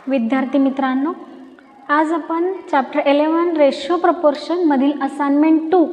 विद्यार्थी मित्रांनो, आज आपण चॅप्टर 11 रेशिओ प्रपोर्शन मधील असाइनमेंट 2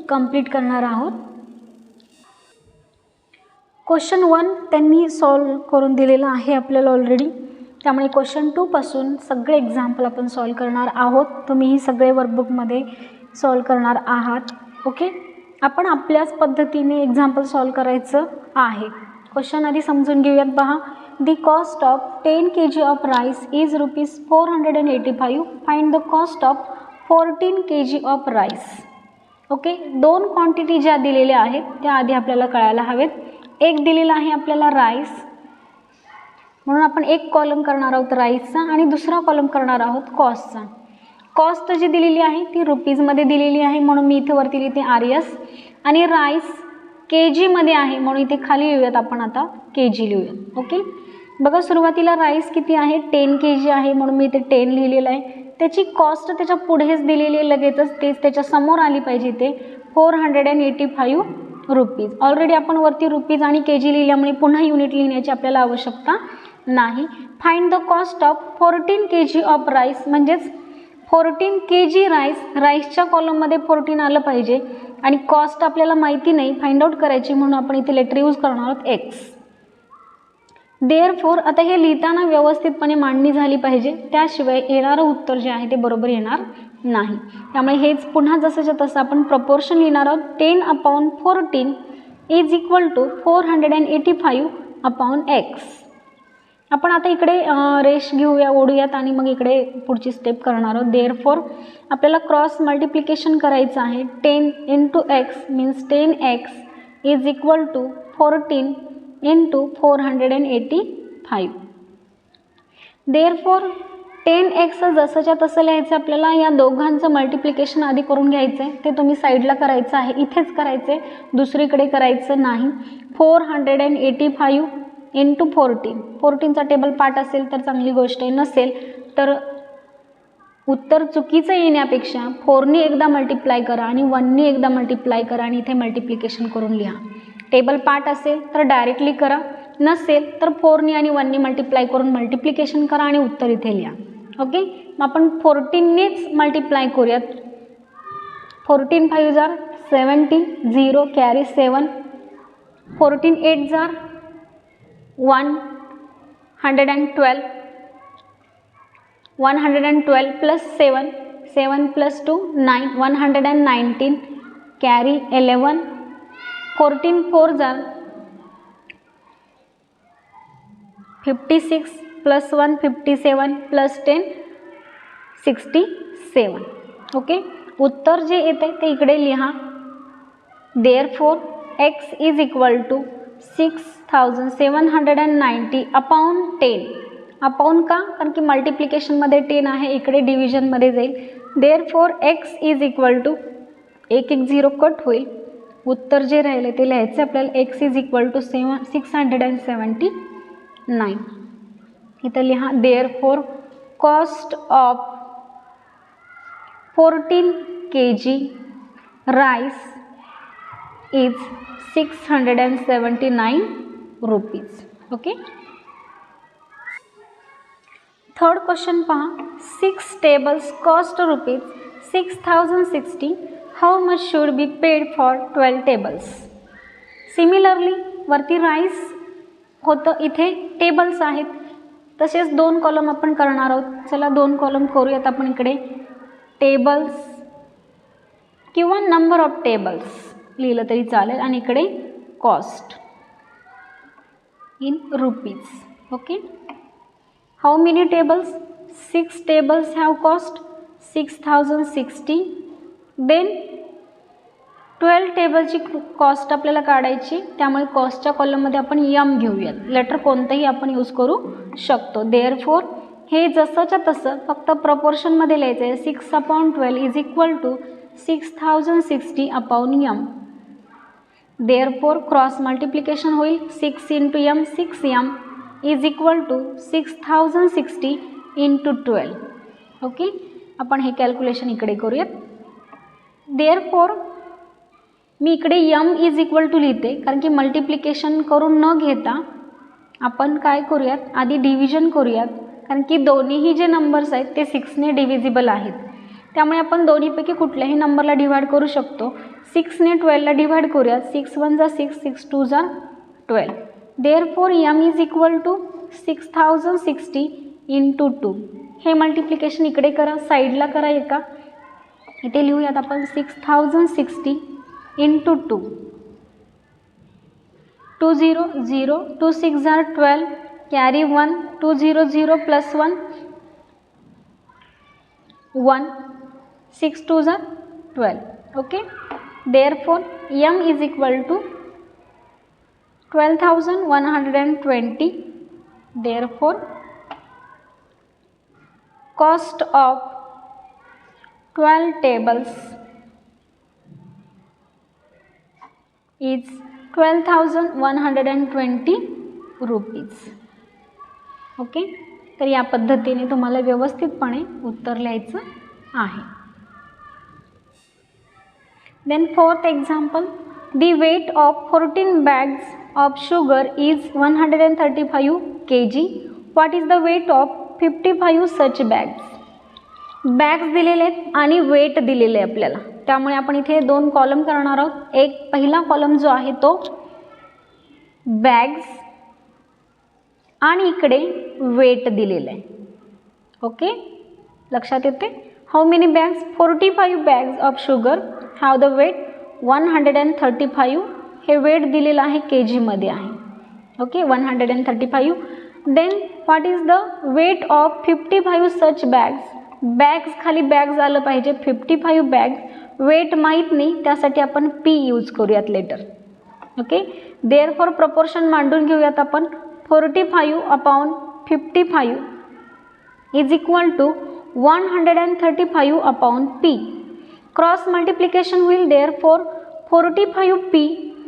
कंप्लीट करणार आहोत. क्वेश्चन 1 त्यांनी सॉल्व करून दिलेला आहे आपल्याला ऑलरेडी, त्यामुळे क्वेश्चन 2 पासून सगळे एक्झाम्पल आपण सॉल्व करणार आहोत. तुम्ही सगळे वर्कबुकमध्ये सॉल्व करणार आहात. ओके, आपण आपल्याच पद्धतीने एक्झाम्पल सॉल्व करायचं आहे. क्वेश्चन आधी समजून घेऊयात. पहा, the cost of 10 kg of rice is rupees 485. Find the cost of 14 kg of rice. Okay, दोन क्वांटिटी ज्या दिलेल्या आहेत त्या आधी आपल्याला कळायला हवेत. एक दिलेला आहे आपल्याला राईस, म्हणून आपण एक कॉलम करणार आहोत राईसचा आणि दुसरा कॉलम करणार आहोत कॉस्टचा. कॉस्ट जी दिलेली आहे ती रुपीजमध्ये दिलेली आहे, म्हणून मी इथे वरती लिहिते RS, आणि राईस KGमध्ये आहे म्हणून इथे खाली लिहूयात आपण आता KG लिहूयात. ओके, बघा सुरुवातीला राईस किती आहे 10 kg आहे म्हणून मी इथे 10 लिहिलेलं आहे. त्याची कॉस्ट त्याच्या पुढेच दिलेली आहे, लगेचच तेच त्याच्या समोर आली पाहिजे ते 485 रुपीज. ऑलरेडी आपण वरती रुपीज आणि KG लिहिल्यामुळे पुन्हा युनिट लिहिण्याची आपल्याला आवश्यकता नाही. Find the cost of 14 kg of rice, म्हणजेच 14 kg राईसच्या कॉलममध्ये 14 आलं पाहिजे आणि कॉस्ट आपल्याला माहिती नाही, फाइंड आउट करायची, म्हणून आपण इथे लेटर यूज करणार आहोत X. देअरफॉर, आता हे लिहिताना व्यवस्थितपणे मांडणी झाली पाहिजे, त्याशिवाय येणारं उत्तर जे आहे ते बरोबर येणार नाही. त्यामुळे हेच पुन्हा जसंच्या तसं आपण प्रपोर्शन लिहिणार आहोत. 10/14 इज इक्वल टू 485/X. आपण आता इकडे रेश घेऊया, ओढूयात आणि मग इकडे पुढची स्टेप करणार आहोत. देअरफॉर आपल्याला क्रॉस मल्टिप्लिकेशन करायचं आहे. 10 × X means 10X is equal to 14 × 485. Therefore 10X जसंच्या तसं लिहायचं आपल्याला. या दोघांचं मल्टिप्लिकेशन आधी करून घ्यायचं आहे, ते तुम्ही साईडला करायचं आहे, इथेच करायचं आहे, दुसरीकडे करायचं नाही. 485 × 14. 14चा टेबल पार्ट असेल तर चांगली गोष्ट आहे, नसेल तर उत्तर चुकीचं येण्यापेक्षा 4ने एकदा मल्टिप्लाय करा आणि 1ने एकदा मल्टिप्लाय करा आणि इथे मल्टिप्लिकेशन करून लिहा. टेबल पार्ट असेल तर डायरेक्टली करा, नसेल तर 4ने आणि 1ने मल्टिप्लाय करून मल्टिप्लिकेशन करा आणि उत्तर इथे लिहा. ओके, मग आपण 14नेच मल्टिप्लाय करूयात. 14 5 जार 70, 0 कॅरी 7, 14 8 जार 112, 112 प्लस 7, 7 प्लस 2 9, 119 कॅरी 11, 14 4 जार 56 प्लस 1 57 प्लस 10 67. ओके, उत्तर जे येते ते इकडे लिहा. Therefore X is equal to 6790/10. Upon का? कारण की मल्टिप्लिकेशनमध्ये 10 आहे, इकडे डिव्हिजनमध्ये जाईल. Therefore X is equal to 1 1 0 cut होईल. उत्तर जे राहिले ते लिहायचे आपल्याला. X is equal to 679. इथं लिहा. Therefore cost of 14 kg rice is 679 rupees. Okay, third question पहा. 6 tables cost rupees 6060. How much should be paid for 12 tables. Similarly वरती राईस होतं, इथे टेबल्स आहेत, तसेच 2 कॉलम आपण करणार आहोत. चला 2 कॉलम करूयात आपण इकडे. टेबल्स किंवा नंबर ऑफ टेबल्स लिहिलं तरी चालेल आणि इकडे cost in rupees. Okay, how many tables? 6 tables have cost 6060. Then 12 टेबलची कॉस्ट आपल्याला काढायची, त्यामुळे कॉस्टच्या कॉलममध्ये आपण M घेऊयात. लेटर कोणतंही आपण यूज करू शकतो. देअरफॉर हे जसंच्या तसं फक्त प्रपोर्शनमध्ये लिहायचं आहे. 6/12 is equal to 6060/M. Therefore cross multiplication होईल. 6 × M 6M is equal to 6060 × 12. Okay, आपण हे कॅल्क्युलेशन इकडे करूयात. देअरफॉर मी इकडे M इज इक्वल टू लिहिते, कारण की मल्टिप्लिकेशन करून न घेता आपण काय करूयात, आधी डिव्हिजन करूयात. कारण की दोन्हीही जे नंबर्स आहेत ते 6ने डिव्हिजिबल आहेत, त्यामुळे आपण दोन्हीपैकी कुठल्याही नंबरला डिवाइड करू शकतो. 6ने 12ला डिवाइड करूयात. 6 1 जा 6, 6 2 जा 12. Therefore m is equal to 6060 into 2. हे मल्टिप्लिकेशन इकडे करा, साईडला करा एका. इथे लिहूयात आपण 6060 इंटू 2. 2 0 0, 2 6 जा 12, कॅरी 1, 2 0 0 प्लस 1 1, 6 2 जा 12. Okay. Therefore m is equal to 12,120. Therefore, cost of 12 tables is 12,120 rupees. Okay. तर या पद्धतीने तुम्हाला व्यवस्थितपणे उत्तर लिहायचं आहे. Then fourth example, the weight of 14 bags of sugar is 135 kg. What is the weight of 55 such bags? Bags दिलेले आहेत आणि वेट दिलेले आहे आपल्याला, त्यामुळे आपण इथे दोन कॉलम करणार आहोत. एक पहिला कॉलम जो आहे तो बॅग्स आणि इकडे वेट दिलेलं आहे. ओके, लक्षात येते. How many bags? 45 bags of sugar have the weight 135. हे वेट दिलेलं आहे के जीमध्ये आहे. Okay, 135. Then what is the weight of 55 such bags? Bags खाली बॅग्स आलं पाहिजे. 55 बॅग्स, वेट माहीत नाही, त्यासाठी आपण पी यूज करूयात लेटर. ओके. देअरफॉर प्रपोर्शन मांडून घेऊयात आपण. 45 upon 55 is equal to 135 upon P. Cross multiplication होईल. Therefore 45p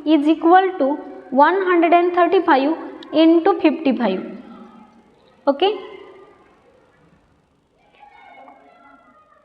is equal to 135 into 55. Okay.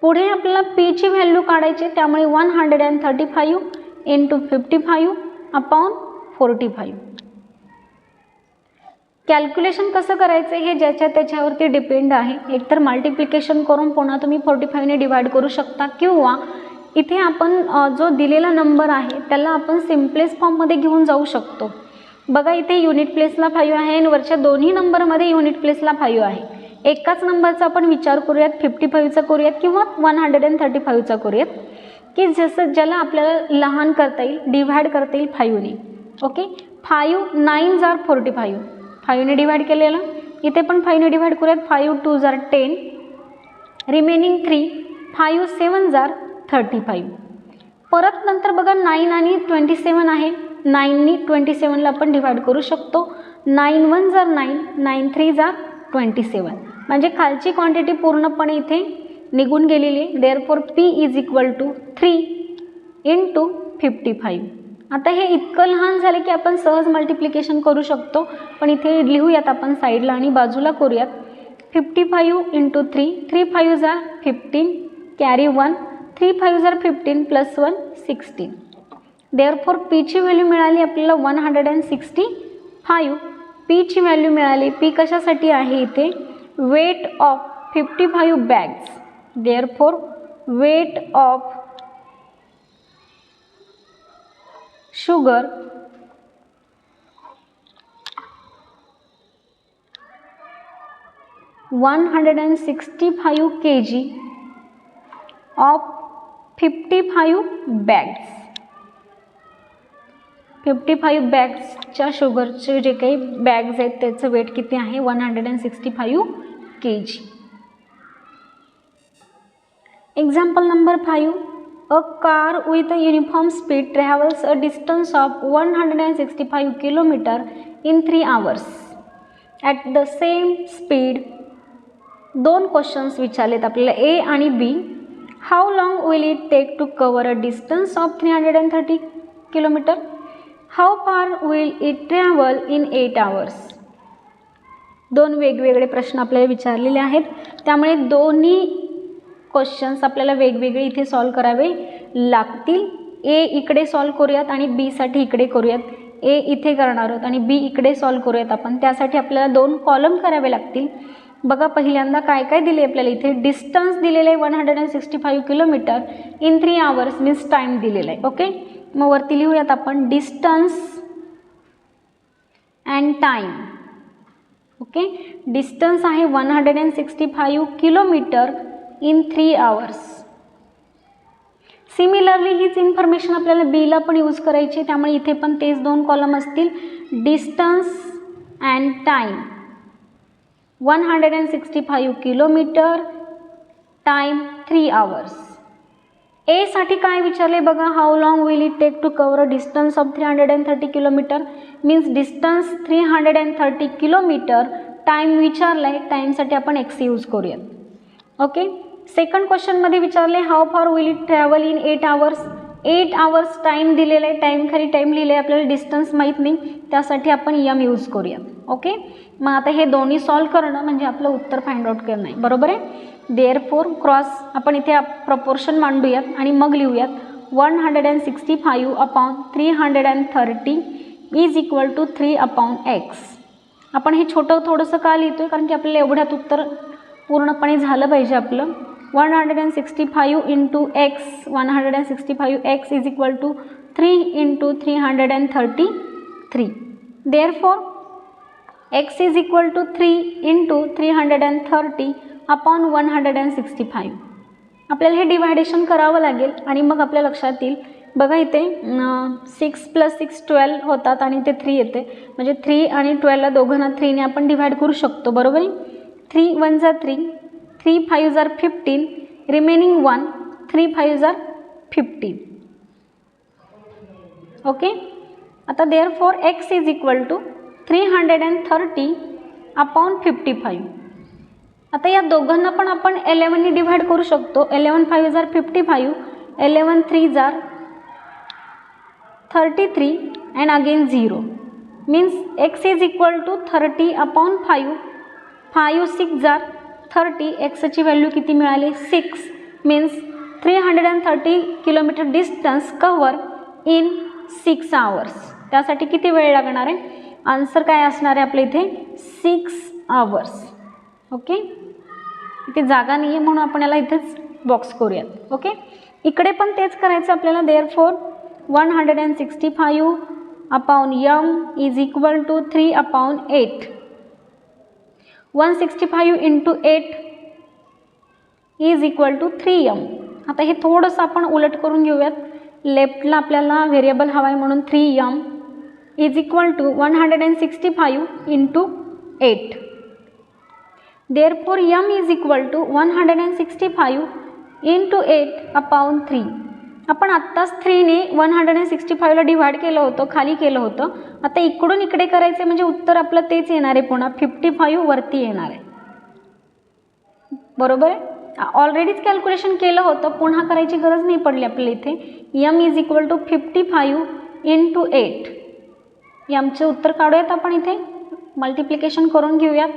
पुढे आपल्याला p ची व्हॅल्यू काढायची, त्यामुळे 135 इंटू 55 अपॉन 45. कॅल्क्युलेशन कसं करायचं हे ज्याच्या त्याच्यावरती डिपेंड आहे. एकतर मल्टिप्लिकेशन करून पुन्हा तुम्ही 45ने डिवाइड करू शकता, किंवा इथे आपण जो दिलेला नंबर आहे त्याला आपण सिम्पलेस्ट फॉर्ममध्ये घेऊन जाऊ शकतो. बघा, इथे युनिट प्लेसला 5 आहे आणि वरच्या दोन्ही नंबरमध्ये युनिट प्लेसला 5 आहे. एकाच नंबरचा आपण विचार करूयात, 55चा करूयात किंवा 135चा करूयात, की जसं ज्याला आपल्याला लहान करता येईल, डिव्हाइड करता येईल 5ने. ओके. 5 9 जार 45, 5ने डिव्हाइड केलेलं. इथे पण 5ने डिव्हाइड करूयात. 5 2 जार 10, रिमेनिंग 3, 5 7 जार 35. परत नंतर बघा 9 आणि 27 आहे. 9नी 27ला आपण डिवाइड करू शकतो. 9 1 जार 9, 9 3 जार 27. म्हणजे खालची क्वांटिटी पूर्णपणे इथे निघून गेलेली आहे. Therefore P is equal to 3 into 55. आता हे इतकं लहान झाले की आपण सहज मल्टिप्लिकेशन करू शकतो, पण इथे लिहूयात आपण साईडला आणि बाजूला करूयात. 55 इंटू 3, 3 5 जार 15, कॅरी 1, 3 5 जार 15 प्लस 1 16. देअरफॉर पी ची व्हॅल्यू मिळाली आपल्याला 165. पी ची व्हॅल्यू मिळाली. पी कशासाठी आहे इथे? Weight of 55 bags. Therefore weight of sugar (165 kg of 55 bags). 55 बॅग्सच्या शुगरचे जे काही बॅग्स आहेत त्याचं वेट किती आहे? 165 kg. Example number 5. A car with a uniform speed travels a distance of 165 km in 3 hours. At the same speed, दोन questions विचारलेत आपल्याला, ए आणि B. How long will it take to cover a distance of 330 km? How far will it travel in 8 hours? दोन वेगवेगळे प्रश्न आपल्याला विचारलेले आहेत, त्यामुळे दोन्ही क्वेश्चन्स आपल्याला वेगवेगळे इथे सॉल्व करावे लागतील. ए इकडे सॉल्व करूयात आणि बी साठी इकडे करूयात. ए इथे करणार आहोत आणि बी इकडे सॉल्व करूयात आपण. त्यासाठी आपल्याला दोन कॉलम करावे लागतील. बघा पहिल्यांदा काय काय दिले आपल्याला इथे, डिस्टन्स दिलेलं आहे 165 kilometre in 3 hours means time दिलेला आहे. ओके, मग वरती लिहूयात आपण distance and time. Okay, distance आहे 165 किलोमीटर इन 3 आवर्स. सिमिलरली हीच इन्फॉर्मेशन आपल्याला बीला पण यूज करायची, त्यामुळे इथे पण तेच 2 कॉलम असतील, distance and time 165 kilometre, time 3 hours. A साठी काय विचारले बघा, how long will it take to cover a distance of 330 kilometre means distance 330 kilometre, time विचारला आहे, टाईमसाठी आपण एक्स यूज करूयात. ओके, सेकंड क्वेश्चनमध्ये विचारले how far will it travel in 8 hours. 8 hours time दिलेला आहे, टाईम खाली टाईम लिहिलं आहे, आपल्याला डिस्टन्स माहीत नाही, त्यासाठी आपण यम यूज करूयात. ओके, मग आता हे दोन्ही सॉल्व करणं म्हणजे आपलं उत्तर फाइंड आउट करणं आहे, बरोबर आहे. देअरफॉर क्रॉस आपण इथे प्रपोर्शन मांडूयात आणि मग लिहूयात 165 upon 330 is equal to 3 upon X. आपण हे छोटं थोडंसं का लिहितोय, कारण की आपल्याला एवढ्यात उत्तर पूर्णपणे झालं पाहिजे आपलं. 165 into X, 165 X is equal to 3 into 333. Therefore X is equal to 3 into 330 upon 165. आपल्याला हे डिवायडेशन करावं लागेल आणि मग आपल्या लक्षात येईल. बघा इथे 6 + 6 12 होतात आणि इथे 3 येते, म्हणजे 3 आणि 12ला दोघांना 3ने आपण डिवाइड करू शकतो, बरोबर आहे. 3 1 = 3, 3 5 = 15, रिमेनिंग 1, 3 5 = 15. ओके, आता therefore X is equal to 330 upon 55. आता या दोघांना पण आपण 11ने डिवाइड करू शकतो. 11 5 = 55, 11 3 = 33 and again 0 means X is equal to 30 upon 5, 5 6 = 30. एक्सची व्हॅल्यू किती मिळाली 6 means 330 kilometre distance cover in 6 hours. त्यासाठी किती वेळ लागणार आहे, आन्सर काय असणार आहे आपल्या इथे 6 आवर्स. ओके, इथे जागा नाही आहे म्हणून आपण याला इथेच बॉक्स करूयात. ओके, इकडे पण तेच करायचं आपल्याला. Therefore 165 upon M is equal to 3 upon 8. 165 into 8 is equal to 3m. आता हे थोडंसं आपण उलट करून घेऊयात. लेफ्टला आपल्याला व्हेरिएबल हवा आहे म्हणून 3m is equal to 165 into 8. Therefore m is equal to 165 into 8 upon 3. आपण आत्ताच 3ने 165ला डिवाइड केलं होतं, खाली केलं होतं. आता इकडून इकडे करायचं म्हणजे उत्तर आपलं तेच येणार आहे, पुन्हा 55 वरती येणार आहे, बरोबर आहे. ऑलरेडीच कॅल्क्युलेशन केलं होतं, पुन्हा करायची गरज नाही पडली आपल्याला इथे. m is equal to 55 into 8. यमचे उत्तर काढूयात आपण इथे, मल्टिप्लिकेशन करून घेऊयात.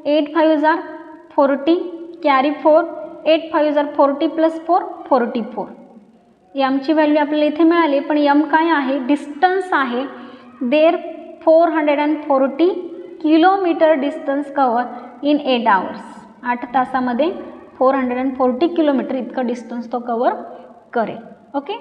8 5 = 40, कॅरी 4, 8 5 = 40 + 4 44. यमची व्हॅल्यू आपल्याला इथे मिळाली, पण यम काय आहे डिस्टन्स आहे. There 440 kilometre distance cover in 8 hours. 8 तासामध्ये 440 किलोमीटर इतकं डिस्टन्स तो कवर करेल. ओके.